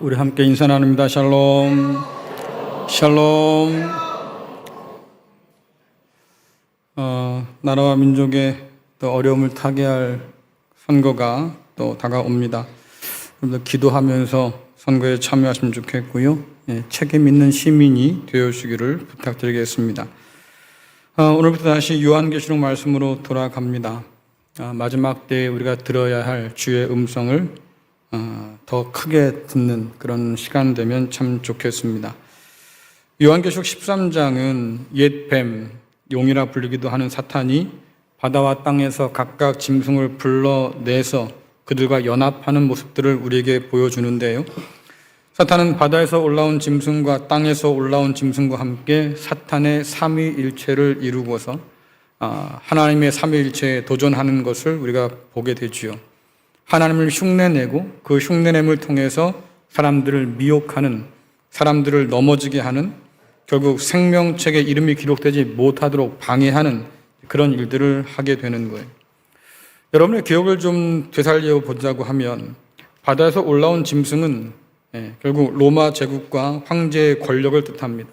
우리 함께 인사 나눕니다. 샬롬, 샬롬. 나라와 민족의 또 어려움을 타개할 선거가 또 다가옵니다. 여러분들 기도하면서 선거에 참여하시면 좋겠고요. 책임 있는 시민이 되어주시기를 부탁드리겠습니다. 오늘부터 다시 요한계시록 말씀으로 돌아갑니다. 마지막 때에 우리가 들어야 할 주의 음성을 더 크게 듣는 그런 시간 되면 참 좋겠습니다. 요한계시록 13장은 옛 뱀, 용이라 불리기도 하는 사탄이 바다와 땅에서 각각 짐승을 불러내서 그들과 연합하는 모습들을 우리에게 보여주는데요. 사탄은 바다에서 올라온 짐승과 땅에서 올라온 짐승과 함께 사탄의 삼위일체를 이루고서 하나님의 삼위일체에 도전하는 것을 우리가 보게 되지요. 하나님을 흉내내고 그 흉내냄을 통해서 사람들을 미혹하는, 사람들을 넘어지게 하는, 결국 생명책에 이름이 기록되지 못하도록 방해하는 그런 일들을 하게 되는 거예요. 여러분의 기억을 좀 되살려 보자고 하면 바다에서 올라온 짐승은 결국 로마 제국과 황제의 권력을 뜻합니다.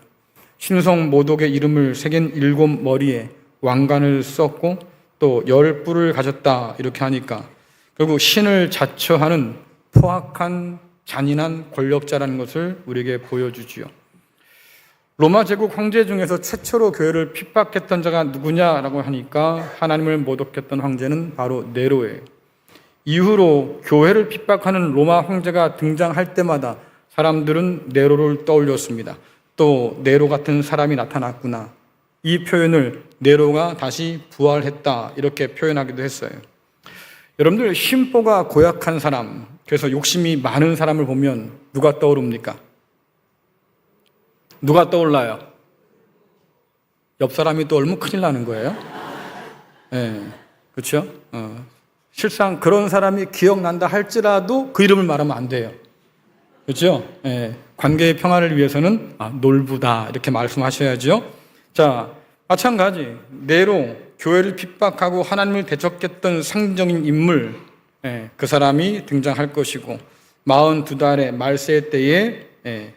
신성 모독의 이름을 새긴 7머리에 왕관을 썼고 또 10뿔을 가졌다 이렇게 하니까 결국 신을 자처하는 포악한 잔인한 권력자라는 것을 우리에게 보여주지요. 로마 제국 황제 중에서 최초로 교회를 핍박했던 자가 누구냐라고 하니까 하나님을 모독했던 황제는 바로 네로예요. 이후로 교회를 핍박하는 로마 황제가 등장할 때마다 사람들은 네로를 떠올렸습니다. 또 네로 같은 사람이 나타났구나. 이 표현을 네로가 다시 부활했다 이렇게 표현하기도 했어요. 여러분들 심보가 고약한 사람, 그래서 욕심이 많은 사람을 보면 누가 떠오릅니까? 누가 떠올라요? 옆 사람이 떠올리면 큰일 나는 거예요. 그렇죠? 실상 그런 사람이 기억난다 할지라도 그 이름을 말하면 안 돼요. 그렇죠? 관계의 평화를 위해서는 놀부다 이렇게 말씀하셔야죠. 자, 마찬가지 네로 교회를 핍박하고 하나님을 대적했던 상징적인 인물, 그 사람이 등장할 것이고 42달의 말세 때에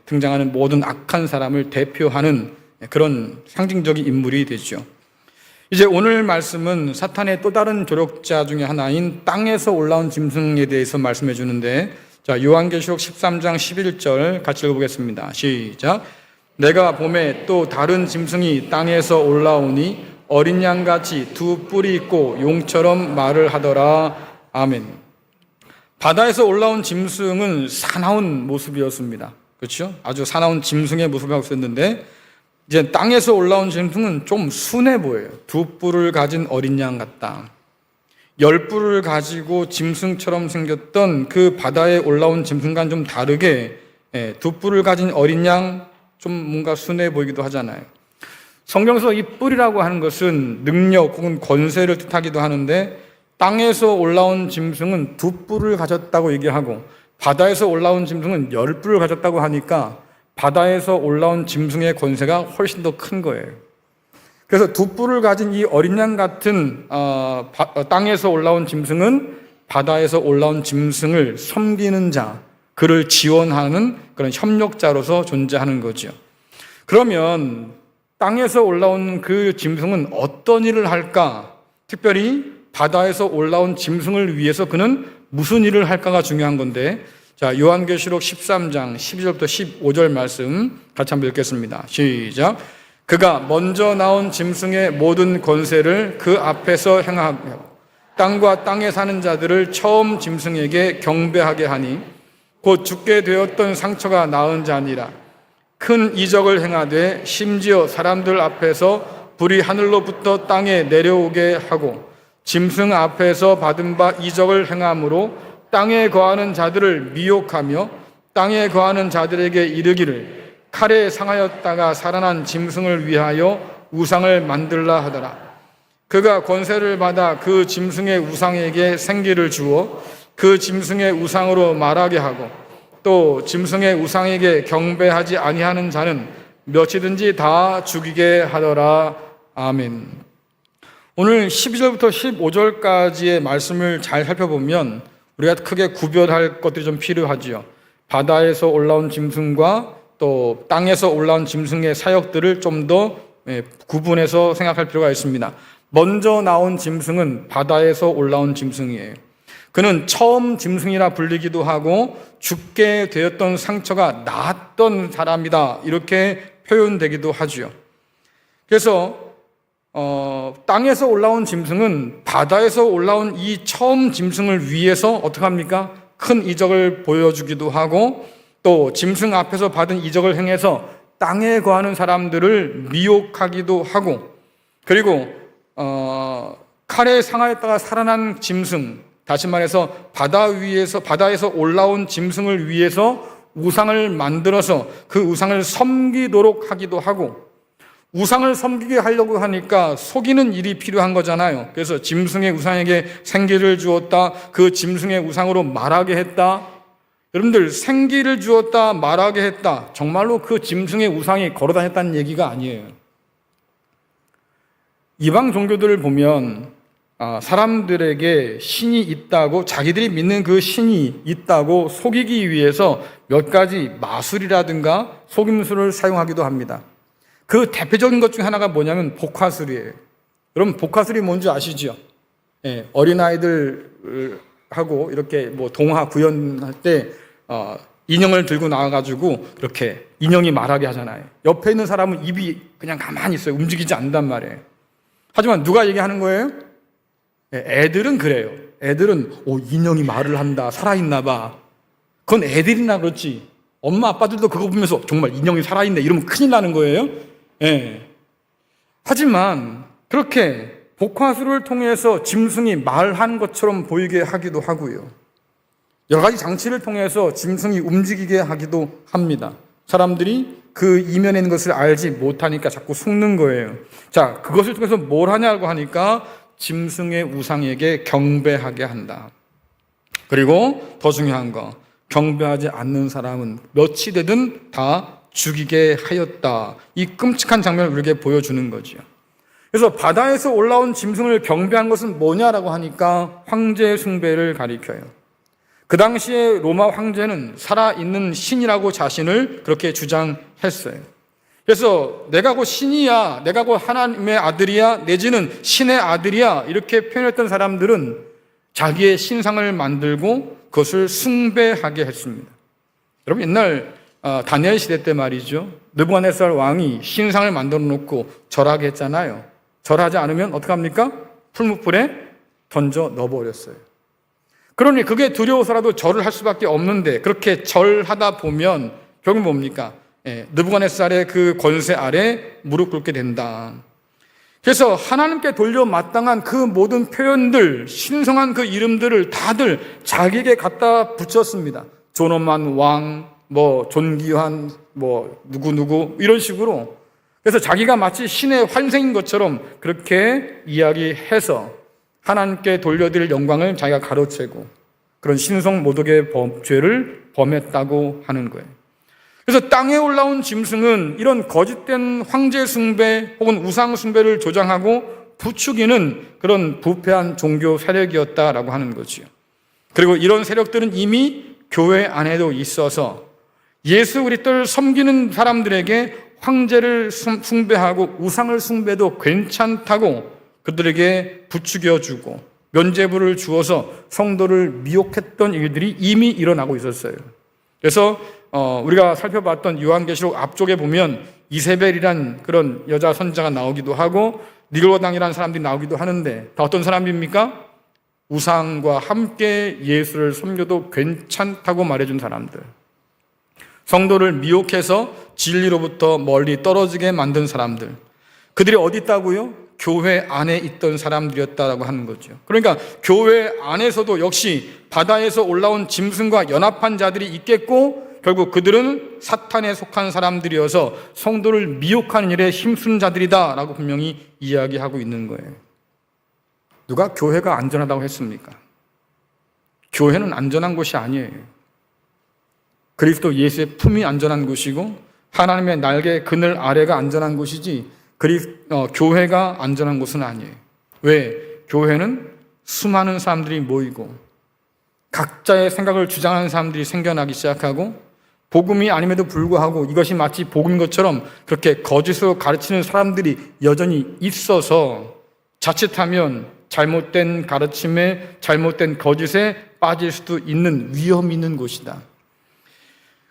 등장하는 모든 악한 사람을 대표하는 그런 상징적인 인물이 되죠. 이제 오늘 말씀은 사탄의 또 다른 조력자 중에 하나인 땅에서 올라온 짐승에 대해서 말씀해 주는데, 자, 요한계시록 13장 11절 같이 읽어보겠습니다. 시작. 내가 봄에 또 다른 짐승이 땅에서 올라오니 어린 양같이 2뿔이 있고 용처럼 말을 하더라. 아멘. 바다에서 올라온 짐승은 사나운 모습이었습니다. 그렇죠? 아주 사나운 짐승의 모습을 하고 있었는데 이제 땅에서 올라온 짐승은 좀 순해 보여요. 2뿔을 가진 어린 양 같다. 10뿔을 가지고 짐승처럼 생겼던 그 바다에 올라온 짐승과는 좀 다르게 2뿔을 가진 어린 양 좀 뭔가 순해 보이기도 하잖아요. 성경에서 이 뿔이라고 하는 것은 능력 혹은 권세를 뜻하기도 하는데 땅에서 올라온 짐승은 2뿔을 가졌다고 얘기하고 바다에서 올라온 짐승은 10뿔을 가졌다고 하니까 바다에서 올라온 짐승의 권세가 훨씬 더 큰 거예요. 그래서 2뿔을 가진 이 어린 양 같은 땅에서 올라온 짐승은 바다에서 올라온 짐승을 섬기는 자, 그를 지원하는 그런 협력자로서 존재하는 거죠. 그러면 땅에서 올라온 그 짐승은 어떤 일을 할까? 특별히 바다에서 올라온 짐승을 위해서 그는 무슨 일을 할까가 중요한 건데, 자, 요한계시록 13장 12절부터 15절 말씀 같이 한번 읽겠습니다. 시작. 그가 먼저 나온 짐승의 모든 권세를 그 앞에서 행하며 땅과 땅에 사는 자들을 처음 짐승에게 경배하게 하니 곧 죽게 되었던 상처가 나은 자니라. 큰 이적을 행하되 심지어 사람들 앞에서 불이 하늘로부터 땅에 내려오게 하고 짐승 앞에서 받은 바 이적을 행함으로 땅에 거하는 자들을 미혹하며 땅에 거하는 자들에게 이르기를 칼에 상하였다가 살아난 짐승을 위하여 우상을 만들라 하더라. 그가 권세를 받아 그 짐승의 우상에게 생기를 주어 그 짐승의 우상으로 말하게 하고 또 짐승의 우상에게 경배하지 아니하는 자는 몇이든지 다 죽이게 하더라. 아멘. 오늘 12절부터 15절까지의 말씀을 잘 살펴보면 우리가 크게 구별할 것들이 좀 필요하지요. 바다에서 올라온 짐승과 또 땅에서 올라온 짐승의 사역들을 좀 더 구분해서 생각할 필요가 있습니다. 먼저 나온 짐승은 바다에서 올라온 짐승이에요. 그는 처음 짐승이라 불리기도 하고 죽게 되었던 상처가 나았던 사람이다, 이렇게 표현되기도 하죠. 그래서 땅에서 올라온 짐승은 바다에서 올라온 이 처음 짐승을 위해서 어떻게 합니까? 큰 이적을 보여주기도 하고 또 짐승 앞에서 받은 이적을 행해서 땅에 거하는 사람들을 미혹하기도 하고, 그리고 칼에 상하였다가 살아난 짐승, 다시 말해서 바다에서 올라온 짐승을 위해서 우상을 만들어서 그 우상을 섬기도록 하기도 하고, 우상을 섬기게 하려고 하니까 속이는 일이 필요한 거잖아요. 그래서 짐승의 우상에게 생기를 주었다, 그 짐승의 우상으로 말하게 했다. 여러분들, 생기를 주었다, 말하게 했다, 정말로 그 짐승의 우상이 걸어다녔다는 얘기가 아니에요. 이방 종교들을 보면 사람들에게 신이 있다고, 자기들이 믿는 그 신이 있다고 속이기 위해서 몇 가지 마술이라든가 속임수를 사용하기도 합니다. 그 대표적인 것 중에 하나가 뭐냐면 복화술이에요. 여러분, 복화술이 뭔지 아시죠? 어린아이들하고 이렇게 뭐 동화 구연할 때 인형을 들고 나와가지고 이렇게 인형이 말하게 하잖아요. 옆에 있는 사람은 입이 그냥 가만히 있어요. 움직이지 않는단 말이에요. 하지만 누가 얘기하는 거예요? 애들은 그래요. 애들은 인형이 말을 한다, 살아있나 봐. 그건 애들이나 그렇지, 엄마 아빠들도 그거 보면서 정말 인형이 살아있네 이러면 큰일 나는 거예요. 하지만 그렇게 복화술을 통해서 짐승이 말하는 것처럼 보이게 하기도 하고요, 여러 가지 장치를 통해서 짐승이 움직이게 하기도 합니다. 사람들이 그 이면에 있는 것을 알지 못하니까 자꾸 속는 거예요. 자, 그것을 통해서 뭘 하냐고 하니까 짐승의 우상에게 경배하게 한다. 그리고 더 중요한 거, 경배하지 않는 사람은 몇이 되든 다 죽이게 하였다. 이 끔찍한 장면을 우리에게 보여주는 거죠. 그래서 바다에서 올라온 짐승을 경배한 것은 뭐냐라고 하니까 황제 숭배를 가리켜요. 그 당시에 로마 황제는 살아있는 신이라고 자신을 그렇게 주장했어요. 그래서 내가 곧 신이야, 내가 곧 하나님의 아들이야, 내지는 신의 아들이야, 이렇게 표현했던 사람들은 자기의 신상을 만들고 그것을 숭배하게 했습니다. 여러분, 옛날 다니엘 시대 때 말이죠, 느부갓네살 왕이 신상을 만들어 놓고 절하게 했잖아요. 절하지 않으면 어떻게 합니까? 풀무불에 던져 넣어버렸어요. 그러니 그게 두려워서라도 절을 할 수밖에 없는데, 그렇게 절하다 보면 결국 뭡니까? 느부갓네살의 그 권세 아래 무릎 꿇게 된다. 그래서 하나님께 돌려 마땅한 그 모든 표현들, 신성한 그 이름들을 다들 자기에게 갖다 붙였습니다. 존엄한 왕, 존귀한 누구 이런 식으로. 그래서 자기가 마치 신의 환생인 것처럼 그렇게 이야기해서 하나님께 돌려드릴 영광을 자기가 가로채고 그런 신성 모독의 죄를 범했다고 하는 거예요. 그래서 땅에 올라온 짐승은 이런 거짓된 황제 숭배 혹은 우상 숭배를 조장하고 부추기는 그런 부패한 종교 세력이었다라고 하는 거지요. 그리고 이런 세력들은 이미 교회 안에도 있어서 예수 그리스도를 섬기는 사람들에게 황제를 숭배하고 우상을 숭배도 괜찮다고 그들에게 부추겨주고 면죄부를 주어서 성도를 미혹했던 일들이 이미 일어나고 있었어요. 그래서 우리가 살펴봤던 요한계시록 앞쪽에 보면 이세벨이란 그런 여자 선지자가 나오기도 하고 니골고당이라는 사람들이 나오기도 하는데, 다 어떤 사람입니까? 우상과 함께 예수를 섬겨도 괜찮다고 말해준 사람들, 성도를 미혹해서 진리로부터 멀리 떨어지게 만든 사람들, 그들이 어디 있다고요? 교회 안에 있던 사람들이었다라고 하는 거죠. 그러니까 교회 안에서도 역시 바다에서 올라온 짐승과 연합한 자들이 있겠고, 결국 그들은 사탄에 속한 사람들이어서 성도를 미혹하는 일에 힘쓴 자들이다라고 분명히 이야기하고 있는 거예요. 누가 교회가 안전하다고 했습니까? 교회는 안전한 곳이 아니에요. 그리스도 예수의 품이 안전한 곳이고 하나님의 날개 그늘 아래가 안전한 곳이지 교회가 안전한 곳은 아니에요. 왜? 교회는 수많은 사람들이 모이고 각자의 생각을 주장하는 사람들이 생겨나기 시작하고, 복음이 아님에도 불구하고 이것이 마치 복음인 것처럼 그렇게 거짓으로 가르치는 사람들이 여전히 있어서 자칫하면 잘못된 가르침에, 잘못된 거짓에 빠질 수도 있는 위험이 있는 곳이다.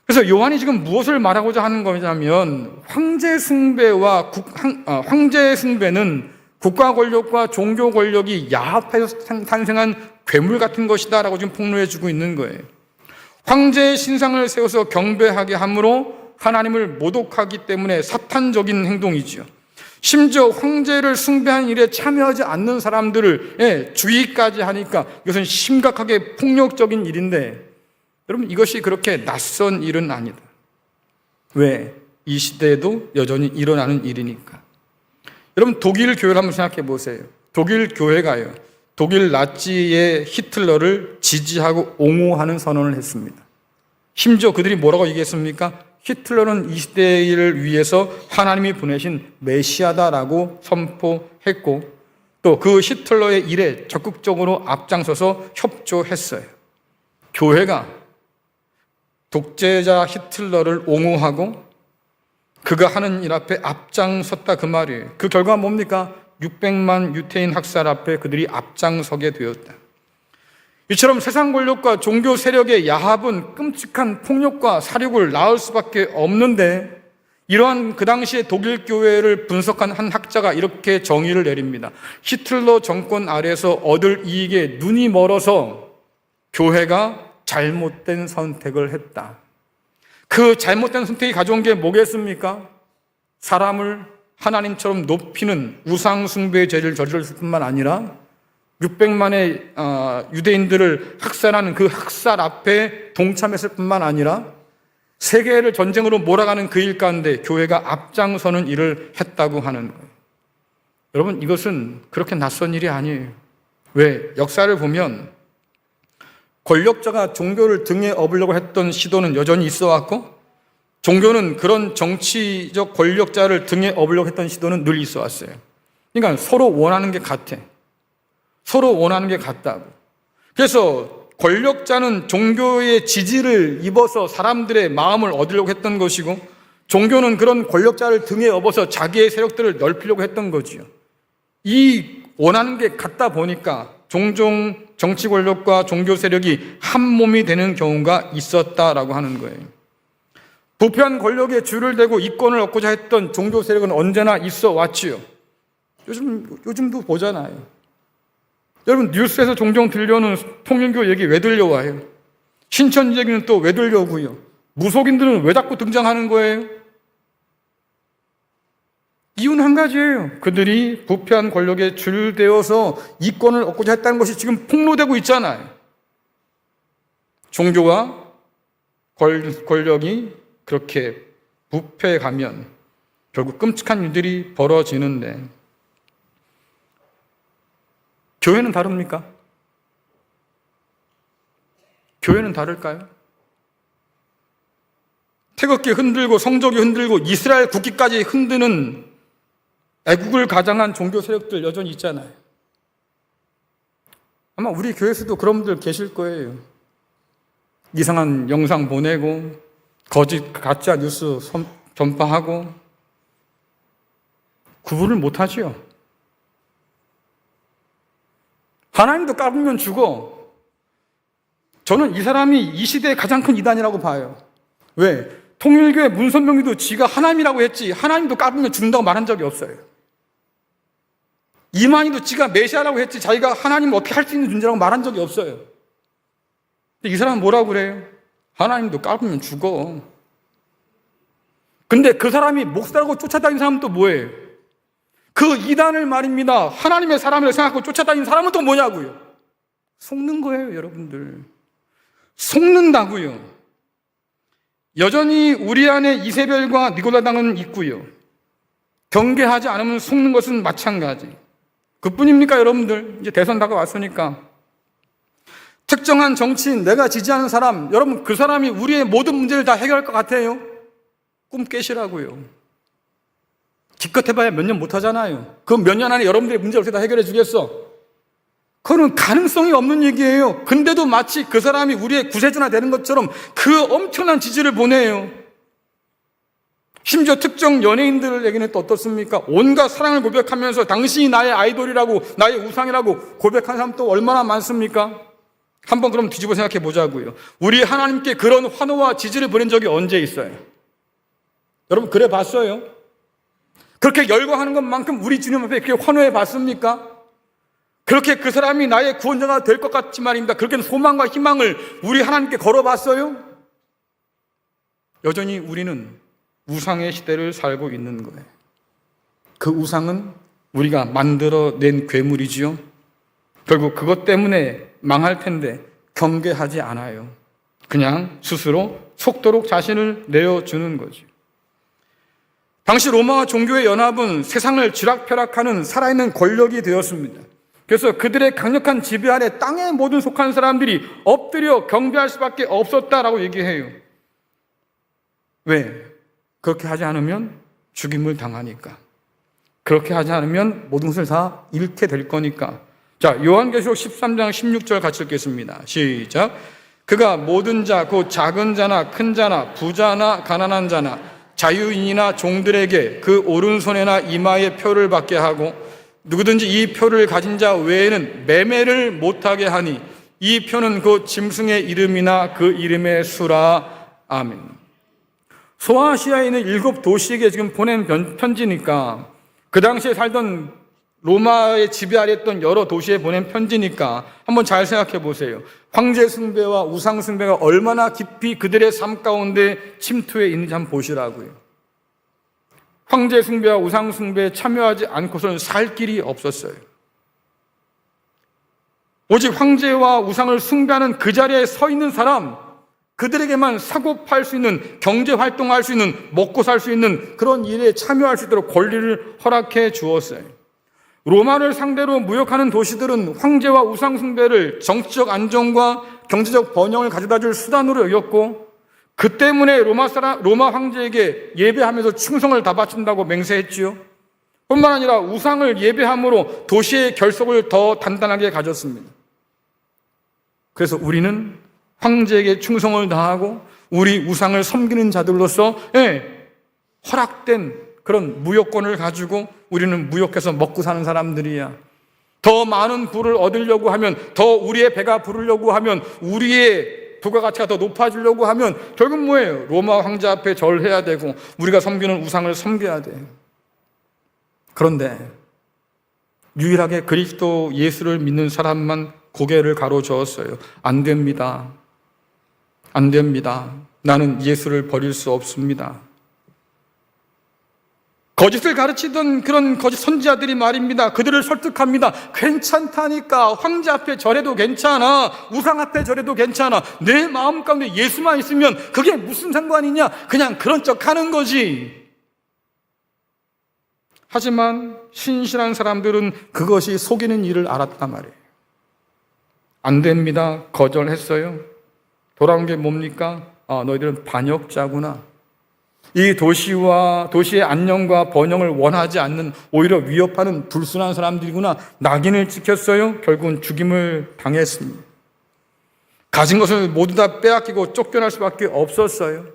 그래서 요한이 지금 무엇을 말하고자 하는 거냐면, 황제 숭배는 국가 권력과 종교 권력이 야합해서 탄생한 괴물 같은 것이다 라고 지금 폭로해 주고 있는 거예요. 황제의 신상을 세워서 경배하게 함으로 하나님을 모독하기 때문에 사탄적인 행동이지요. 심지어 황제를 숭배하는 일에 참여하지 않는 사람들을 주의까지 하니까 이것은 심각하게 폭력적인 일인데, 여러분, 이것이 그렇게 낯선 일은 아니다. 왜? 이 시대에도 여전히 일어나는 일이니까. 여러분, 독일 교회를 한번 생각해 보세요. 독일 교회가요, 독일 나치의 히틀러를 지지하고 옹호하는 선언을 했습니다. 심지어 그들이 뭐라고 얘기했습니까? 히틀러는 이 시대를 위해서 하나님이 보내신 메시아다라고 선포했고, 또 그 히틀러의 일에 적극적으로 앞장서서 협조했어요. 교회가 독재자 히틀러를 옹호하고 그가 하는 일 앞에 앞장섰다, 그 말이에요. 그 결과가 뭡니까? 600만 유태인 학살 앞에 그들이 앞장서게 되었다. 이처럼 세상 권력과 종교 세력의 야합은 끔찍한 폭력과 사륙을 낳을 수밖에 없는데, 이러한 그 당시의 독일 교회를 분석한 한 학자가 이렇게 정의를 내립니다. 히틀러 정권 아래에서 얻을 이익에 눈이 멀어서 교회가 잘못된 선택을 했다. 그 잘못된 선택이 가져온 게 뭐겠습니까? 사람을 하나님처럼 높이는 우상숭배의 죄를 저질렀을 뿐만 아니라 600만의 유대인들을 학살하는 그 학살 앞에 동참했을 뿐만 아니라 세계를 전쟁으로 몰아가는 그 일 가운데 교회가 앞장서는 일을 했다고 하는 거예요. 여러분, 이것은 그렇게 낯선 일이 아니에요. 왜? 역사를 보면 권력자가 종교를 등에 업으려고 했던 시도는 여전히 있어 왔고, 종교는 그런 정치적 권력자를 등에 업으려고 했던 시도는 늘 있어 왔어요. 그러니까 서로 원하는 게 같아. 서로 원하는 게 같다고. 그래서 권력자는 종교의 지지를 입어서 사람들의 마음을 얻으려고 했던 것이고, 종교는 그런 권력자를 등에 업어서 자기의 세력들을 넓히려고 했던 거지요. 이 원하는 게 같다 보니까 종종 정치 권력과 종교 세력이 한 몸이 되는 경우가 있었다라고 하는 거예요. 부패한 권력에 줄을 대고 이권을 얻고자 했던 종교 세력은 언제나 있어 왔지요. 요즘도 보잖아요. 여러분, 뉴스에서 종종 들려오는 통일교 얘기 왜 들려와요? 신천 얘기는 또 왜 들려오고요? 무속인들은 왜 자꾸 등장하는 거예요? 이유는 한 가지예요. 그들이 부패한 권력에 줄대어서 이권을 얻고자 했다는 것이 지금 폭로되고 있잖아요. 종교와 권력이 그렇게 부패해 가면 결국 끔찍한 일들이 벌어지는데, 교회는 다릅니까? 교회는 다를까요? 태극기 흔들고 성적이 흔들고 이스라엘 국기까지 흔드는 애국을 가장한 종교 세력들 여전히 있잖아요. 아마 우리 교회에서도 그런 분들 계실 거예요. 이상한 영상 보내고 거짓 가짜 뉴스 전파하고 구분을 못하지요. 하나님도 까불면 죽어. 저는 이 사람이 이 시대의 가장 큰 이단이라고 봐요. 왜? 통일교회 문선명이도 지가 하나님이라고 했지 하나님도 까불면 죽는다고 말한 적이 없어요. 이만희도 지가 메시아라고 했지 자기가 하나님을 어떻게 할 수 있는 존재라고 말한 적이 없어요. 근데 이 사람은 뭐라고 그래요? 하나님도 까불면 죽어. 근데 그 사람이 목사라고 쫓아다니는 사람은 또 뭐예요? 그 이단을 말입니다. 하나님의 사람을 생각하고 쫓아다니는 사람은 또 뭐냐고요? 속는 거예요, 여러분들. 속는다고요. 여전히 우리 안에 이세벨과 니골라당은 있고요. 경계하지 않으면 속는 것은 마찬가지. 그뿐입니까, 여러분들? 이제 대선 다가왔으니까. 특정한 정치인, 내가 지지하는 사람, 여러분 그 사람이 우리의 모든 문제를 다 해결할 것 같아요? 꿈 깨시라고요. 기껏 해봐야 몇 년 못하잖아요. 그 몇 년 안에 여러분들의 문제를 어떻게 다 해결해 주겠어? 그거는 가능성이 없는 얘기예요. 근데도 마치 그 사람이 우리의 구세주나 되는 것처럼 그 엄청난 지지를 보내요. 심지어 특정 연예인들에게는 또 어떻습니까? 온갖 사랑을 고백하면서 당신이 나의 아이돌이라고, 나의 우상이라고 고백하는 사람 또 얼마나 많습니까? 한번 그럼 뒤집어 생각해 보자고요. 우리 하나님께 그런 환호와 지지를 보낸 적이 언제 있어요? 여러분 그래 봤어요? 그렇게 열광하는 것만큼 우리 주님 앞에 그렇게 환호해 봤습니까? 그렇게 그 사람이 나의 구원자가 될 것 같지 말입니다. 그렇게 소망과 희망을 우리 하나님께 걸어봤어요? 여전히 우리는 우상의 시대를 살고 있는 거예요. 그 우상은 우리가 만들어낸 괴물이지요. 결국 그것 때문에 망할 텐데 경계하지 않아요. 그냥 스스로 속도록 자신을 내어주는 거죠. 당시 로마 종교의 연합은 세상을 쥐락펴락하는 살아있는 권력이 되었습니다. 그래서 그들의 강력한 지배 아래 땅의 모든 속한 사람들이 엎드려 경배할 수밖에 없었다라고 얘기해요. 왜? 그렇게 하지 않으면 죽임을 당하니까. 그렇게 하지 않으면 모든 것을 다 잃게 될 거니까. 자, 요한계시록 13장 16절 같이 읽겠습니다. 시작. 그가 모든 자, 곧 작은 자나 큰 자나 부자나 가난한 자나 자유인이나 종들에게 그 오른손에나 이마에 표를 받게 하고 누구든지 이 표를 가진 자 외에는 매매를 못하게 하니 이 표는 그 짐승의 이름이나 그 이름의 수라. 아멘. 소아시아에 있는 7 도시에게 지금 보낸 편지니까, 그 당시에 살던 로마의 지배 아래 있던 여러 도시에 보낸 편지니까 한번 잘 생각해 보세요. 황제 숭배와 우상 숭배가 얼마나 깊이 그들의 삶 가운데 침투해 있는지 한번 보시라고요. 황제 숭배와 우상 숭배에 참여하지 않고서는 살 길이 없었어요. 오직 황제와 우상을 숭배하는 그 자리에 서 있는 사람, 그들에게만 사고 팔 수 있는, 경제 활동할 수 있는, 먹고 살 수 있는 그런 일에 참여할 수 있도록 권리를 허락해 주었어요. 로마를 상대로 무역하는 도시들은 황제와 우상 숭배를 정치적 안정과 경제적 번영을 가져다 줄 수단으로 여겼고, 그 때문에 로마 황제에게 예배하면서 충성을 다 바친다고 맹세했지요. 뿐만 아니라 우상을 예배함으로 도시의 결속을 더 단단하게 가졌습니다. 그래서 우리는 황제에게 충성을 다하고 우리 우상을 섬기는 자들로서 허락된 그런 무역권을 가지고 우리는 무역해서 먹고 사는 사람들이야. 더 많은 부를 얻으려고 하면, 더 우리의 배가 부르려고 하면, 우리의 부가가치가 더 높아지려고 하면 결국 뭐예요? 로마 황제 앞에 절해야 되고 우리가 섬기는 우상을 섬겨야 돼요. 그런데 유일하게 그리스도 예수를 믿는 사람만 고개를 가로저었어요. 안 됩니다. 안 됩니다. 나는 예수를 버릴 수 없습니다. 거짓을 가르치던 그런 거짓 선지자들이 말입니다. 그들을 설득합니다. 괜찮다니까. 황제 앞에 절해도 괜찮아. 우상 앞에 절해도 괜찮아. 내 마음 가운데 예수만 있으면 그게 무슨 상관이냐. 그냥 그런 척 하는 거지. 하지만 신실한 사람들은 그것이 속이는 일을 알았단 말이에요. 안 됩니다. 거절했어요. 돌아온 게 뭡니까? 너희들은 반역자구나. 이 도시의 안녕과 번영을 원하지 않는, 오히려 위협하는 불순한 사람들이구나. 낙인을 찍혔어요. 결국은 죽임을 당했습니다. 가진 것을 모두 다 빼앗기고 쫓겨날 수밖에 없었어요.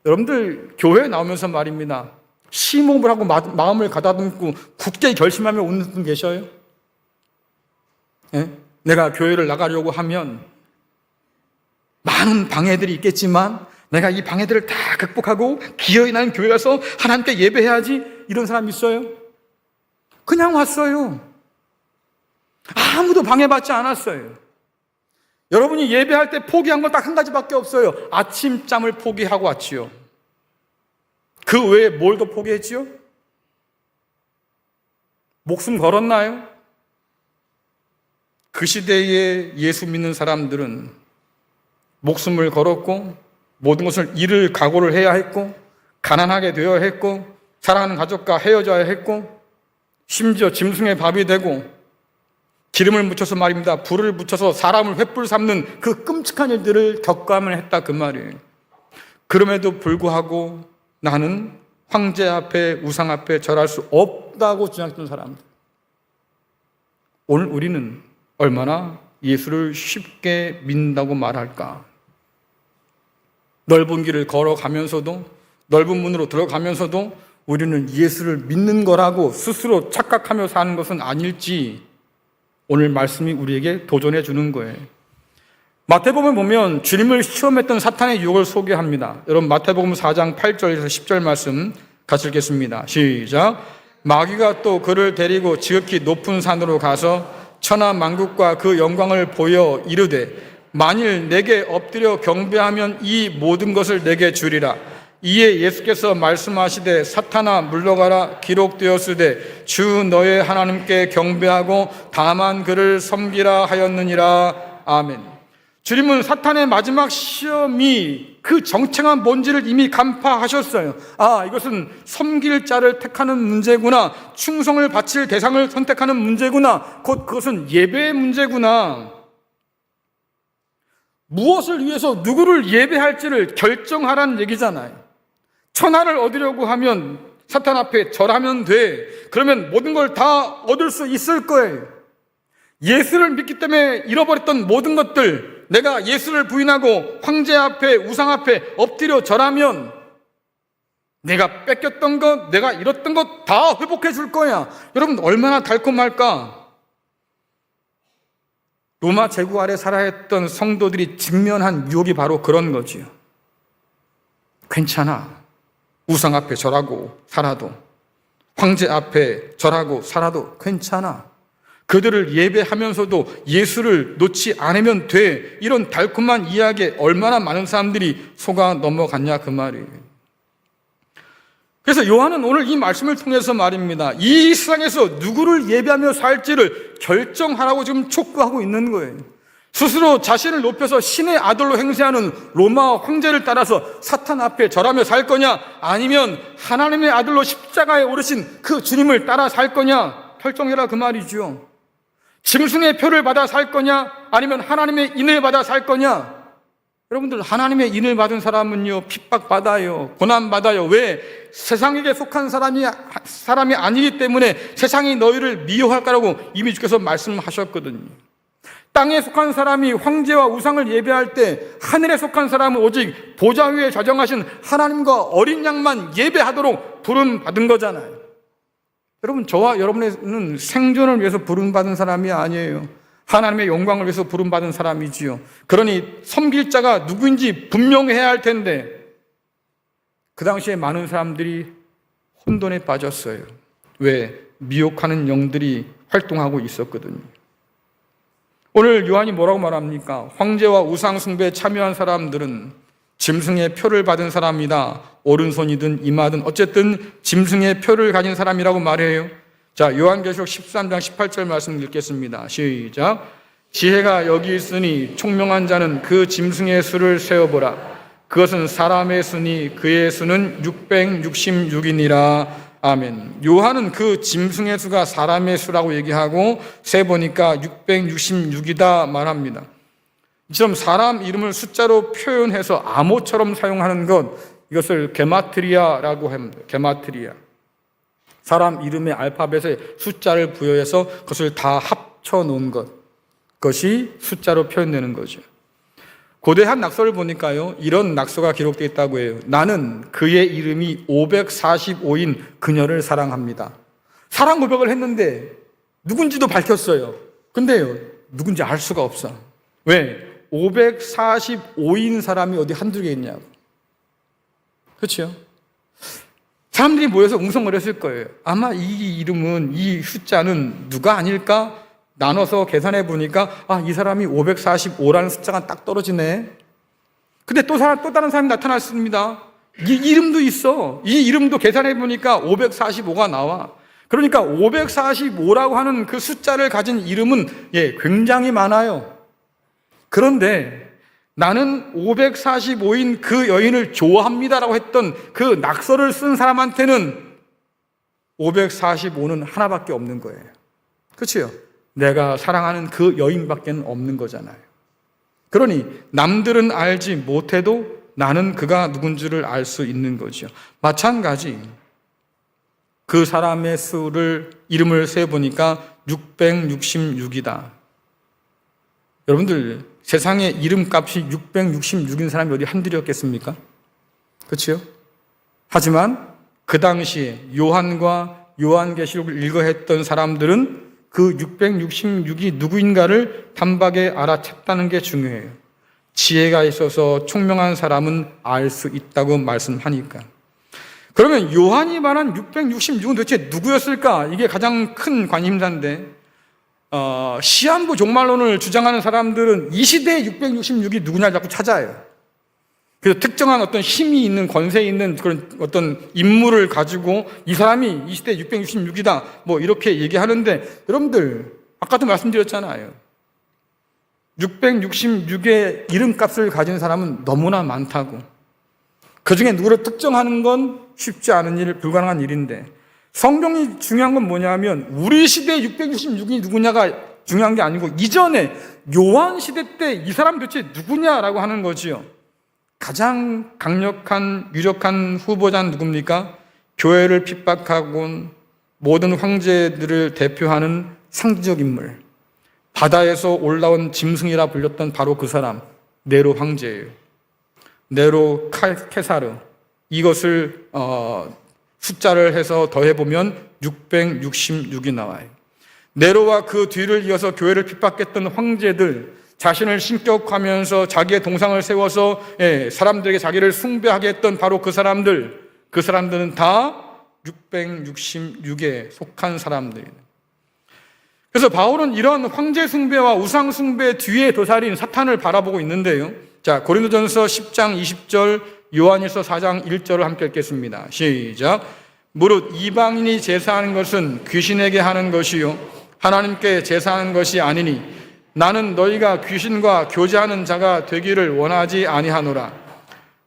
여러분들 교회에 나오면서 말입니다. 심호흡을 하고 마음을 가다듬고 굳게 결심하며 웃는 분 계셔요? 예? 내가 교회를 나가려고 하면 많은 방해들이 있겠지만 내가 이 방해들을 다 극복하고 기어이 나는 교회 가서 하나님께 예배해야지, 이런 사람 있어요? 그냥 왔어요. 아무도 방해받지 않았어요. 여러분이 예배할 때 포기한 건 딱 한 가지밖에 없어요. 아침잠을 포기하고 왔지요. 그 외에 뭘 더 포기했지요? 목숨 걸었나요? 그 시대에 예수 믿는 사람들은 목숨을 걸었고 모든 것을 잃을 각오를 해야 했고, 가난하게 되어야 했고, 사랑하는 가족과 헤어져야 했고, 심지어 짐승의 밥이 되고, 기름을 묻혀서 말입니다. 불을 붙여서 사람을 횃불 삼는 그 끔찍한 일들을 겪어야만 했다, 그 말이에요. 그럼에도 불구하고 나는 황제 앞에, 우상 앞에 절할 수 없다고 주장했던 사람들. 오늘 우리는 얼마나 예수를 쉽게 믿는다고 말할까? 넓은 길을 걸어가면서도, 넓은 문으로 들어가면서도 우리는 예수를 믿는 거라고 스스로 착각하며 사는 것은 아닐지 오늘 말씀이 우리에게 도전해 주는 거예요. 마태복음을 보면 주님을 시험했던 사탄의 유혹을 소개합니다. 여러분 마태복음 4장 8절에서 10절 말씀 같이 읽겠습니다. 시작. 마귀가 또 그를 데리고 지극히 높은 산으로 가서 천하 만국과 그 영광을 보여 이르되 만일 내게 엎드려 경배하면 이 모든 것을 내게 주리라. 이에 예수께서 말씀하시되 사탄아 물러가라 기록되었으되 주 너의 하나님께 경배하고 다만 그를 섬기라 하였느니라. 아멘. 주님은 사탄의 마지막 시험이 그 정체가 뭔지를 이미 간파하셨어요. 이것은 섬길 자를 택하는 문제구나. 충성을 바칠 대상을 선택하는 문제구나. 곧 그것은 예배의 문제구나. 무엇을 위해서 누구를 예배할지를 결정하라는 얘기잖아요. 천하를 얻으려고 하면 사탄 앞에 절하면 돼. 그러면 모든 걸 다 얻을 수 있을 거예요. 예수를 믿기 때문에 잃어버렸던 모든 것들, 내가 예수를 부인하고 황제 앞에, 우상 앞에 엎드려 절하면 내가 뺏겼던 것, 내가 잃었던 것 다 회복해 줄 거야. 여러분 얼마나 달콤할까? 로마 제국 아래 살아야 했던 성도들이 직면한 유혹이 바로 그런 거지요. 괜찮아. 우상 앞에 절하고 살아도, 황제 앞에 절하고 살아도 괜찮아. 그들을 예배하면서도 예수를 놓지 않으면 돼. 이런 달콤한 이야기에 얼마나 많은 사람들이 속아 넘어갔냐 그 말이에요. 그래서 요한은 오늘 이 말씀을 통해서 말입니다. 이 세상에서 누구를 예배하며 살지를 결정하라고 지금 촉구하고 있는 거예요. 스스로 자신을 높여서 신의 아들로 행세하는 로마 황제를 따라서 사탄 앞에 절하며 살 거냐, 아니면 하나님의 아들로 십자가에 오르신 그 주님을 따라 살 거냐 결정해라 그 말이죠. 짐승의 표를 받아 살 거냐, 아니면 하나님의 인을 받아 살 거냐. 여러분들 하나님의 인을 받은 사람은요 핍박받아요, 고난받아요. 왜? 세상에게 속한 사람이 아니기 때문에 세상이 너희를 미워할 거라고 이미 주께서 말씀하셨거든요. 땅에 속한 사람이 황제와 우상을 예배할 때 하늘에 속한 사람은 오직 보좌 위에 좌정하신 하나님과 어린 양만 예배하도록 부름받은 거잖아요. 여러분 저와 여러분은 생존을 위해서 부름받은 사람이 아니에요. 하나님의 영광을 위해서 부름받은 사람이지요. 그러니 섬길 자가 누구인지 분명해야 할 텐데 그 당시에 많은 사람들이 혼돈에 빠졌어요. 왜? 미혹하는 영들이 활동하고 있었거든요. 오늘 요한이 뭐라고 말합니까? 황제와 우상 숭배에 참여한 사람들은 짐승의 표를 받은 사람이다. 오른손이든 이마든 어쨌든 짐승의 표를 가진 사람이라고 말해요. 자, 요한계시록 13장 18절 말씀 읽겠습니다. 시작. 지혜가 여기 있으니 총명한 자는 그 짐승의 수를 세어보라. 그것은 사람의 수니 그의 수는 666이니라. 아멘. 요한은 그 짐승의 수가 사람의 수라고 얘기하고 세보니까 666이다 말합니다. 이처럼 사람 이름을 숫자로 표현해서 암호처럼 사용하는 것, 이것을 게마트리아라고 합니다. 게마트리아. 사람 이름의 알파벳에 숫자를 부여해서 그것을 다 합쳐 놓은 것, 그것이 숫자로 표현되는 거죠. 고대 한 낙서를 보니까요 이런 낙서가 기록되어 있다고 해요. 나는 그의 이름이 545인 그녀를 사랑합니다. 사랑 고백을 했는데 누군지도 밝혔어요. 근데요 누군지 알 수가 없어. 왜? 545인 사람이 어디 한두 개 있냐고. 그렇죠? 사람들이 모여서 웅성을 했을 거예요. 아마 이 이름은, 이 숫자는 누가 아닐까? 나눠서 계산해 보니까 이 사람이 545라는 숫자가 딱 떨어지네. 근데 또 다른 사람이 나타났습니다. 이 이름도 있어. 이 이름도 계산해 보니까 545가 나와. 그러니까 545라고 하는 그 숫자를 가진 이름은 굉장히 많아요. 그런데 나는 545인 그 여인을 좋아합니다라고 했던 그 낙서를 쓴 사람한테는 545는 하나밖에 없는 거예요. 그렇죠? 내가 사랑하는 그 여인밖에 없는 거잖아요. 그러니 남들은 알지 못해도 나는 그가 누군지를 알 수 있는 거죠. 마찬가지 그 사람의 수를 이름을 세보니까 666이다. 여러분들 세상에 이름값이 666인 사람이 어디 한둘이었겠습니까? 그렇죠? 하지만 그 당시에 요한과 요한계시록을 읽어했던 사람들은 그 666이 누구인가를 단박에 알아챘다는 게 중요해요. 지혜가 있어서 총명한 사람은 알 수 있다고 말씀하니까. 그러면 요한이 말한 666은 도대체 누구였을까? 이게 가장 큰 관심사인데 시한부 종말론을 주장하는 사람들은 이 시대의 666이 누구냐를 자꾸 찾아요. 그래서 특정한 어떤 힘이 있는, 권세 있는 그런 어떤 인물을 가지고 이 사람이 이 시대 666이다 뭐 이렇게 얘기하는데, 여러분들 아까도 말씀드렸잖아요. 666의 이름값을 가진 사람은 너무나 많다고. 그 중에 누구를 특정하는 건 쉽지 않은 일, 불가능한 일인데, 성경이 중요한 건 뭐냐면 우리 시대의 666이 누구냐가 중요한 게 아니고 이전에 요한 시대 때 이 사람이 도대체 누구냐라고 하는 거지요. 가장 강력한 유력한 후보자는 누굽니까? 교회를 핍박하고 모든 황제들을 대표하는 상징적 인물, 바다에서 올라온 짐승이라 불렸던 바로 그 사람, 네로 황제예요. 네로 케사르. 이것을 숫자를 해서 더해보면 666이 나와요. 네로와 그 뒤를 이어서 교회를 핍박했던 황제들, 자신을 신격하면서 자기의 동상을 세워서 사람들에게 자기를 숭배하게 했던 바로 그 사람들은 다 666에 속한 사람들이에요. 그래서 바울은 이런 황제 숭배와 우상 숭배 뒤에 도사리인 사탄을 바라보고 있는데요. 자, 고린도전서 10장 20절, 요한일서 4장 1절을 함께 읽겠습니다. 시작. 무릇 이방인이 제사하는 것은 귀신에게 하는 것이요 하나님께 제사하는 것이 아니니 나는 너희가 귀신과 교제하는 자가 되기를 원하지 아니하노라.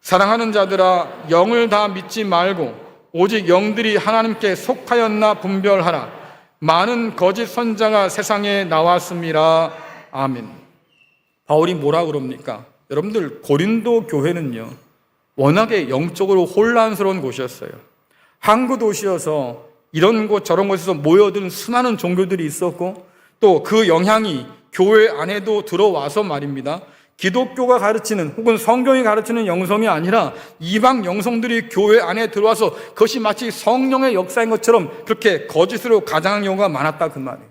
사랑하는 자들아, 영을 다 믿지 말고 오직 영들이 하나님께 속하였나 분별하라. 많은 거짓 선자가 세상에 나왔습니다. 아멘. 바울이 뭐라 그럽니까? 여러분들, 고린도 교회는요 워낙에 영적으로 혼란스러운 곳이었어요. 항구 도시여서 이런 곳 저런 곳에서 모여든 수많은 종교들이 있었고, 또 그 영향이 교회 안에도 들어와서 말입니다, 기독교가 가르치는 혹은 성경이 가르치는 영성이 아니라 이방 영성들이 교회 안에 들어와서 그것이 마치 성령의 역사인 것처럼 그렇게 거짓으로 가장한 경우가 많았다 그 말이에요.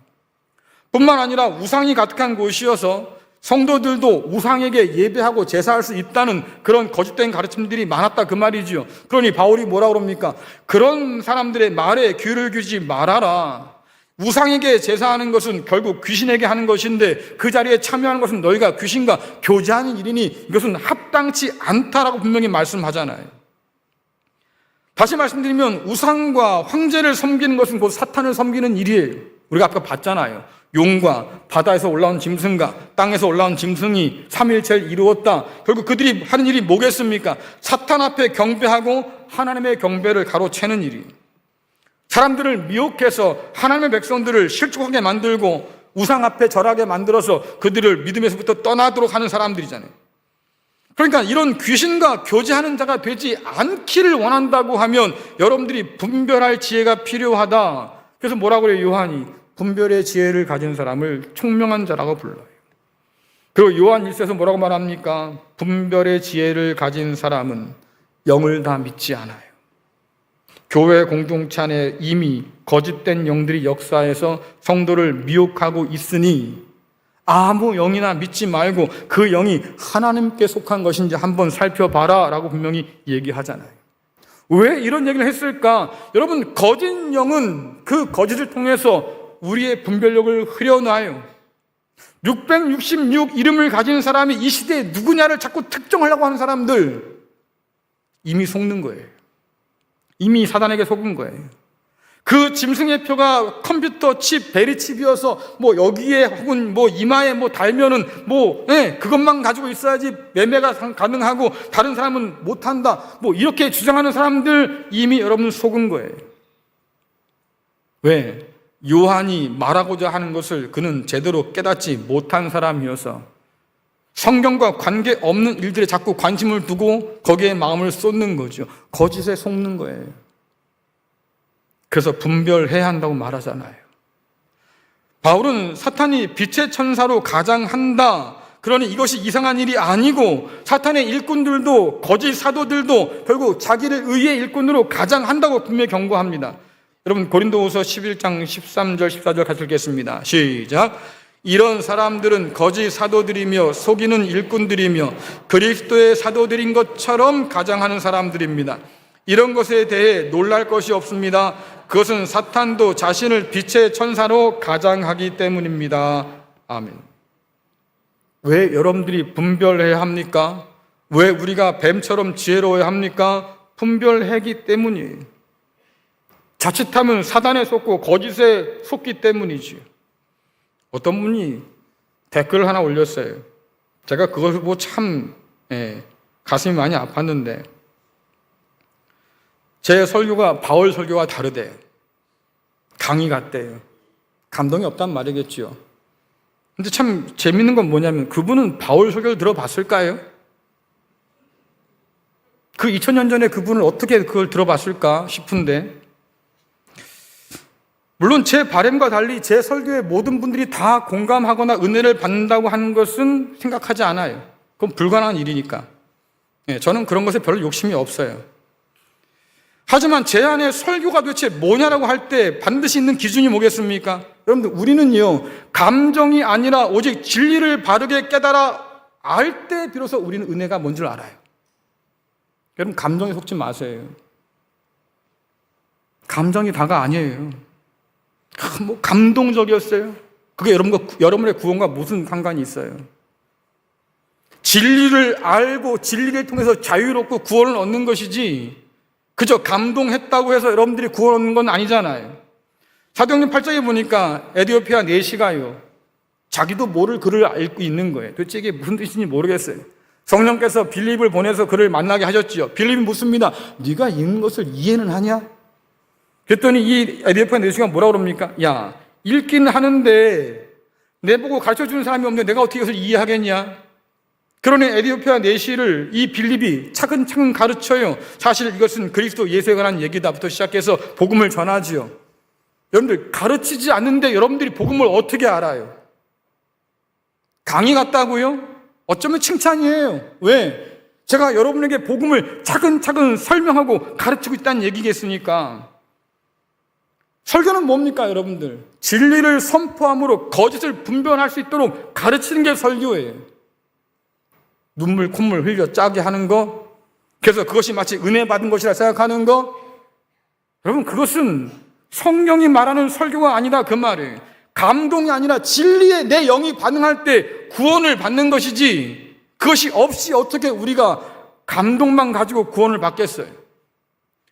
뿐만 아니라 우상이 가득한 곳이어서 성도들도 우상에게 예배하고 제사할 수 있다는 그런 거짓된 가르침들이 많았다 그 말이지요. 그러니 바울이 뭐라 그럽니까? 그런 사람들의 말에 귀를 기울이지 말아라. 우상에게 제사하는 것은 결국 귀신에게 하는 것인데 그 자리에 참여하는 것은 너희가 귀신과 교제하는 일이니 이것은 합당치 않다라고 분명히 말씀하잖아요. 다시 말씀드리면 우상과 황제를 섬기는 것은 곧 사탄을 섬기는 일이에요. 우리가 아까 봤잖아요. 용과 바다에서 올라온 짐승과 땅에서 올라온 짐승이 삼위일체를 이루었다. 결국 그들이 하는 일이 뭐겠습니까? 사탄 앞에 경배하고 하나님의 경배를 가로채는 일이에요. 사람들을 미혹해서 하나님의 백성들을 실족하게 만들고 우상 앞에 절하게 만들어서 그들을 믿음에서부터 떠나도록 하는 사람들이잖아요. 그러니까 이런 귀신과 교제하는 자가 되지 않기를 원한다고 하면 여러분들이 분별할 지혜가 필요하다. 그래서 뭐라고 그래요? 요한이 분별의 지혜를 가진 사람을 총명한 자라고 불러요. 그리고 요한 1서에서 뭐라고 말합니까? 분별의 지혜를 가진 사람은 영을 다 믿지 않아요. 교회 공동체 안에 이미 거짓된 영들이 역사해서 성도를 미혹하고 있으니 아무 영이나 믿지 말고 그 영이 하나님께 속한 것인지 한번 살펴봐라 라고 분명히 얘기하잖아요. 왜 이런 얘기를 했을까? 여러분, 거짓 영은 그 거짓을 통해서 우리의 분별력을 흐려놔요. 666 이름을 가진 사람이 이 시대에 누구냐를 자꾸 특정하려고 하는 사람들 이미 속는 거예요. 이미 사단에게 속은 거예요. 그 짐승의 표가 컴퓨터 칩, 베리 칩이어서 뭐 여기에 혹은 뭐 이마에 뭐 달면은 그것만 가지고 있어야지 매매가 가능하고 다른 사람은 못한다. 뭐 이렇게 주장하는 사람들 이미 여러분 속은 거예요. 왜? 요한이 말하고자 하는 것을 그는 제대로 깨닫지 못한 사람이어서 성경과 관계없는 일들에 자꾸 관심을 두고 거기에 마음을 쏟는 거죠. 거짓에 속는 거예요. 그래서 분별해야 한다고 말하잖아요. 바울은 사탄이 빛의 천사로 가장한다, 그러니 이것이 이상한 일이 아니고 사탄의 일꾼들도, 거짓 사도들도 결국 자기를 의의 일꾼으로 가장한다고 분명히 경고합니다. 여러분, 고린도후서 11장 13절 14절 같이 읽겠습니다. 시작. 이런 사람들은 거짓 사도들이며 속이는 일꾼들이며 그리스도의 사도들인 것처럼 가장하는 사람들입니다. 이런 것에 대해 놀랄 것이 없습니다. 그것은 사탄도 자신을 빛의 천사로 가장하기 때문입니다. 아멘. 왜 여러분들이 분별해야 합니까? 왜 우리가 뱀처럼 지혜로워야 합니까? 분별하기 때문이에요. 자칫하면 사단에 속고 거짓에 속기 때문이지요. 어떤 분이 댓글 하나 올렸어요. 제가 그것을 보고 참 가슴이 많이 아팠는데, 제 설교가 바울 설교와 다르대요. 강의 같대요. 감동이 없단 말이겠지요. 근데 참 재밌는 건 뭐냐면, 그분은 바울 설교를 들어봤을까요? 그 2000년 전에 그분을 어떻게 그걸 들어봤을까 싶은데, 물론 제 바람과 달리 제 설교에 모든 분들이 다 공감하거나 은혜를 받는다고 하는 것은 생각하지 않아요. 그건 불가능한 일이니까. 저는 그런 것에 별로 욕심이 없어요. 하지만 제 안에 설교가 도대체 뭐냐라고 할 때 반드시 있는 기준이 뭐겠습니까? 여러분들, 우리는요, 감정이 아니라 오직 진리를 바르게 깨달아 알 때 비로소 우리는 은혜가 뭔 줄 알아요. 여러분, 감정에 속지 마세요. 감정이 다가 아니에요. 뭐 감동적이었어요. 그게 여러분의 구원과 무슨 상관이 있어요? 진리를 알고 진리를 통해서 자유롭고 구원을 얻는 것이지, 그저 감동했다고 해서 여러분들이 구원 얻는 건 아니잖아요. 사도행전 8장에 보니까 에디오피아 내시가요, 자기도 모를 글을 읽고 있는 거예요. 도대체 이게 무슨 뜻인지 모르겠어요. 성령께서 빌립을 보내서 그를 만나게 하셨지요. 빌립이 묻습니다. 네가 읽는 것을 이해는 하냐? 그랬더니 이 에디오피아 내시가 뭐라고 그럽니까? 야, 읽기는 하는데 내보고 가르쳐주는 사람이 없는데 내가 어떻게 이것을 이해하겠냐? 그러니 에디오피아 내시를 이 빌립이 차근차근 가르쳐요. 사실 이것은 그리스도 예수에 관한 얘기다부터 시작해서 복음을 전하지요. 여러분들, 가르치지 않는데 여러분들이 복음을 어떻게 알아요? 강의 같다고요? 어쩌면 칭찬이에요. 왜? 제가 여러분에게 복음을 차근차근 설명하고 가르치고 있다는 얘기겠습니까? 설교는 뭡니까, 여러분들? 진리를 선포함으로 거짓을 분별할 수 있도록 가르치는 게 설교예요. 눈물 콧물 흘려 짜게 하는 거, 그래서 그것이 마치 은혜 받은 것이라 생각하는 거, 여러분, 그것은 성경이 말하는 설교가 아니다, 그 말이에요. 감동이 아니라 진리에 내 영이 반응할 때 구원을 받는 것이지, 그것이 없이 어떻게 우리가 감동만 가지고 구원을 받겠어요?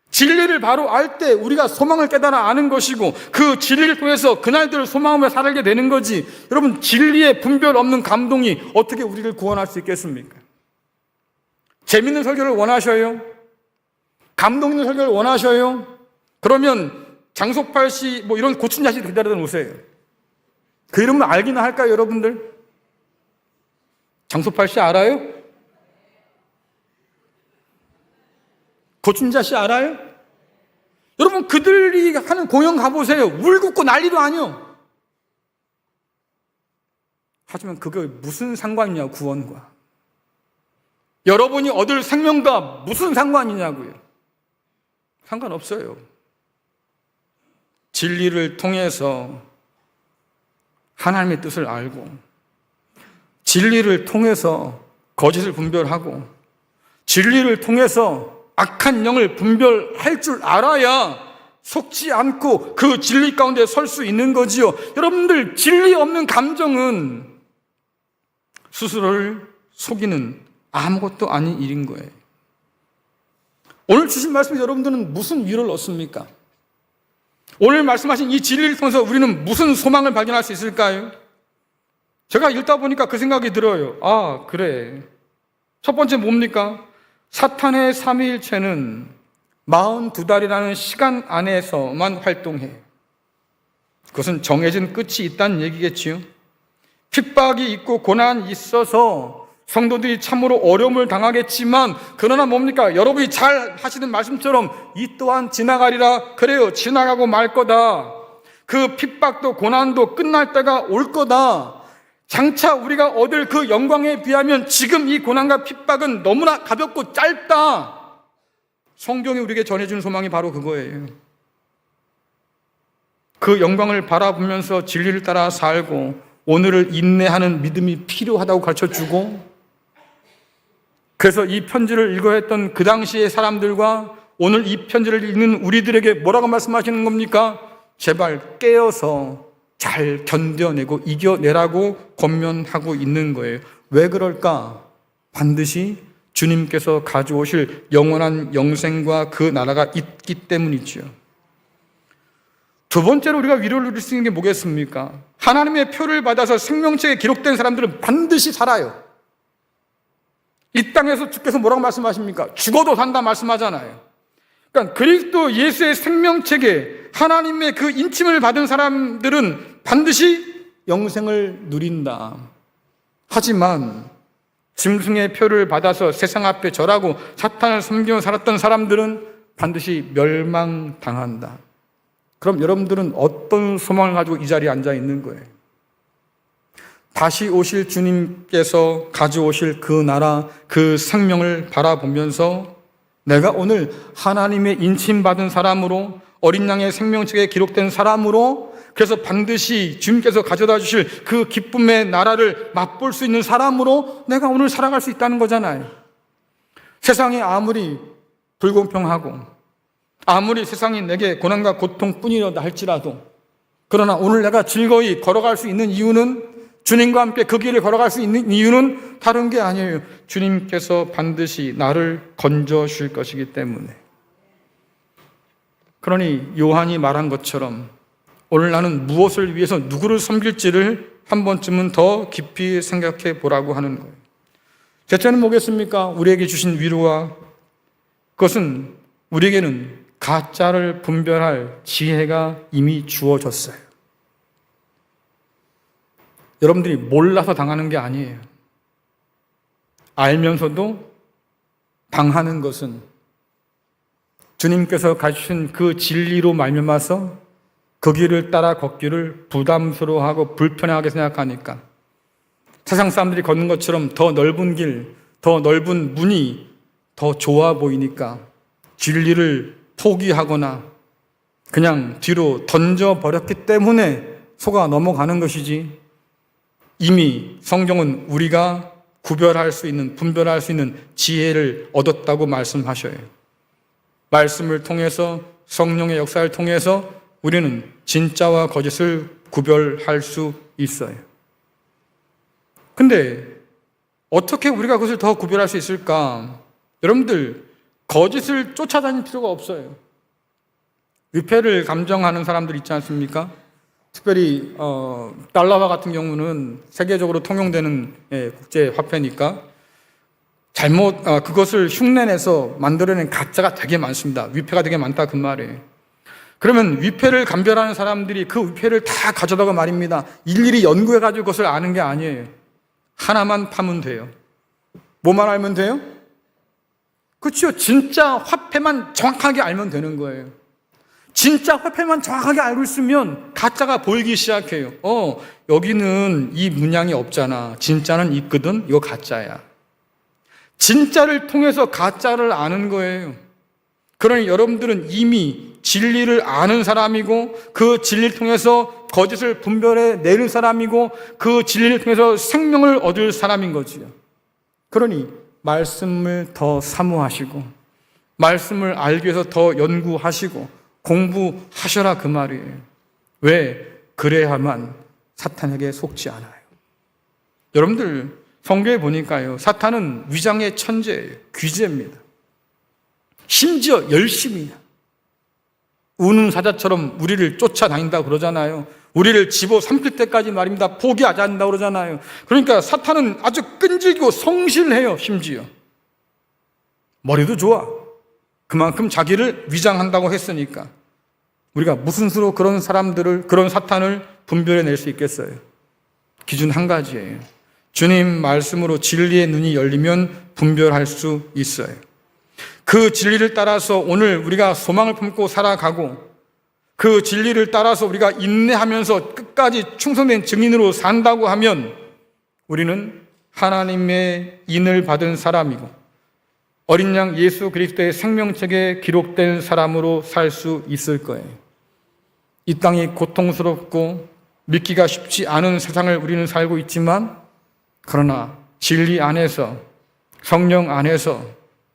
진리를 바로 알 때 우리가 소망을 깨달아 아는 것이고, 그 진리를 통해서 그날들을 소망하며 살게 되는 거지. 여러분, 진리의 분별 없는 감동이 어떻게 우리를 구원할 수 있겠습니까? 재밌는 설교를 원하셔요? 감동 있는 설교를 원하셔요? 그러면 장소팔 씨 뭐 이런 고춘자 씨 기다려 놓으세요. 그 이름은 알기나 할까요, 여러분들? 장소팔 씨 알아요? 고춘자 씨 알아요? 여러분, 그들이 하는 공연 가보세요. 울긋고 난리도 아니요. 하지만 그게 무슨 상관이냐, 구원과. 여러분이 얻을 생명과 무슨 상관이냐고요. 상관없어요. 진리를 통해서 하나님의 뜻을 알고, 진리를 통해서 거짓을 분별하고, 진리를 통해서 악한 영을 분별할 줄 알아야 속지 않고 그 진리 가운데 설 수 있는 거지요. 여러분들, 진리 없는 감정은 스스로를 속이는 아무것도 아닌 일인 거예요. 오늘 주신 말씀에 여러분들은 무슨 위로를 얻습니까? 오늘 말씀하신 이 진리를 통해서 우리는 무슨 소망을 발견할 수 있을까요? 제가 읽다 보니까 그 생각이 들어요. 아, 그래. 첫 번째 뭡니까? 사탄의 삼위일체는 42달이라는 시간 안에서만 활동해요. 그것은 정해진 끝이 있다는 얘기겠지요. 핍박이 있고 고난이 있어서 성도들이 참으로 어려움을 당하겠지만, 그러나 뭡니까? 여러분이 잘 하시는 말씀처럼 이 또한 지나가리라. 그래요, 지나가고 말 거다. 그 핍박도 고난도 끝날 때가 올 거다. 장차 우리가 얻을 그 영광에 비하면 지금 이 고난과 핍박은 너무나 가볍고 짧다. 성경이 우리에게 전해주는 소망이 바로 그거예요. 그 영광을 바라보면서 진리를 따라 살고 오늘을 인내하는 믿음이 필요하다고 가르쳐주고, 그래서 이 편지를 읽어야 했던 그 당시의 사람들과 오늘 이 편지를 읽는 우리들에게 뭐라고 말씀하시는 겁니까? 제발 깨어서 잘 견뎌내고 이겨내라고 권면하고 있는 거예요. 왜 그럴까? 반드시 주님께서 가져오실 영원한 영생과 그 나라가 있기 때문이죠. 두 번째로 우리가 위로를 누릴 수 있는 게 뭐겠습니까? 하나님의 표를 받아서 생명책에 기록된 사람들은 반드시 살아요. 이 땅에서 주께서 뭐라고 말씀하십니까? 죽어도 산다 말씀하잖아요. 그러니까 그리스도 예수의 생명책에 하나님의 그 인침을 받은 사람들은 반드시 영생을 누린다. 하지만 짐승의 표를 받아서 세상 앞에 절하고 사탄을 섬기며 살았던 사람들은 반드시 멸망당한다. 그럼 여러분들은 어떤 소망을 가지고 이 자리에 앉아 있는 거예요? 다시 오실 주님께서 가져오실 그 나라, 그 생명을 바라보면서 내가 오늘 하나님의 인침받은 사람으로, 어린 양의 생명책에 기록된 사람으로, 그래서 반드시 주님께서 가져다 주실 그 기쁨의 나라를 맛볼 수 있는 사람으로 내가 오늘 살아갈 수 있다는 거잖아요. 세상이 아무리 불공평하고 아무리 세상이 내게 고난과 고통뿐이라 할지라도, 그러나 오늘 내가 즐거이 걸어갈 수 있는 이유는, 주님과 함께 그 길을 걸어갈 수 있는 이유는 다른 게 아니에요. 주님께서 반드시 나를 건져주실 것이기 때문에. 그러니 요한이 말한 것처럼 오늘 나는 무엇을 위해서 누구를 섬길지를 한 번쯤은 더 깊이 생각해 보라고 하는 거예요. 제째는 뭐겠습니까? 우리에게 주신 위로와, 그것은 우리에게는 가짜를 분별할 지혜가 이미 주어졌어요. 여러분들이 몰라서 당하는 게 아니에요. 알면서도 당하는 것은 주님께서 가주신 그 진리로 말미암아서 그 길을 따라 걷기를 부담스러워하고 불편하게 생각하니까, 세상 사람들이 걷는 것처럼 더 넓은 길, 더 넓은 문이 더 좋아 보이니까 진리를 포기하거나 그냥 뒤로 던져버렸기 때문에 속아 넘어가는 것이지, 이미 성경은 우리가 구별할 수 있는, 분별할 수 있는 지혜를 얻었다고 말씀하셔요. 말씀을 통해서, 성령의 역사를 통해서 우리는 진짜와 거짓을 구별할 수 있어요. 근데 어떻게 우리가 그것을 더 구별할 수 있을까? 여러분들, 거짓을 쫓아다닐 필요가 없어요. 위패를 감정하는 사람들 있지 않습니까? 특별히 달러화 같은 경우는 세계적으로 통용되는 국제 화폐니까 잘못 그것을 흉내내서 만들어낸 가짜가 되게 많습니다. 위패가 되게 많다 그 말이에요. 그러면 위패를 감별하는 사람들이 그 위패를 다 가져다가 말입니다. 일일이 연구해가지고 그것을 아는 게 아니에요. 하나만 파면 돼요. 뭐만 알면 돼요? 그렇죠. 진짜 화폐만 정확하게 알면 되는 거예요. 진짜 화폐만 정확하게 알고 있으면 가짜가 보이기 시작해요. 여기는 이 문양이 없잖아. 진짜는 있거든. 이거 가짜야. 진짜를 통해서 가짜를 아는 거예요. 그러니 여러분들은 이미 진리를 아는 사람이고, 그 진리를 통해서 거짓을 분별해 내는 사람이고, 그 진리를 통해서 생명을 얻을 사람인 거지요. 그러니 말씀을 더 사모하시고, 말씀을 알기 위해서 더 연구하시고 공부하셔라 그 말이에요. 왜? 그래야만 사탄에게 속지 않아요. 여러분들 성경에 보니까요, 사탄은 위장의 천재예요. 귀재입니다. 심지어 열심히 우는 사자처럼 우리를 쫓아다닌다고 그러잖아요. 우리를 집어삼킬 때까지 말입니다. 포기하지 않는다고 그러잖아요. 그러니까 사탄은 아주 끈질기고 성실해요. 심지어 머리도 좋아. 그만큼 자기를 위장한다고 했으니까. 우리가 무슨 수로 그런 사람들을, 그런 사탄을 분별해낼 수 있겠어요? 기준 한 가지예요. 주님 말씀으로 진리의 눈이 열리면 분별할 수 있어요. 그 진리를 따라서 오늘 우리가 소망을 품고 살아가고, 그 진리를 따라서 우리가 인내하면서 끝까지 충성된 증인으로 산다고 하면 우리는 하나님의 인을 받은 사람이고 어린 양 예수 그리스도의 생명책에 기록된 사람으로 살 수 있을 거예요. 이 땅이 고통스럽고 믿기가 쉽지 않은 세상을 우리는 살고 있지만 그러나 진리 안에서 성령 안에서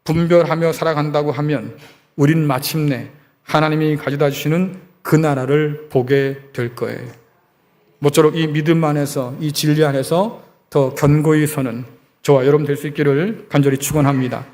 분별하며 살아간다고 하면 우린 마침내 하나님이 가져다 주시는 그 나라를 보게 될 거예요. 모쪼록 이 믿음 안에서 이 진리 안에서 더 견고히 서는 저와 여러분 될 수 있기를 간절히 축원합니다.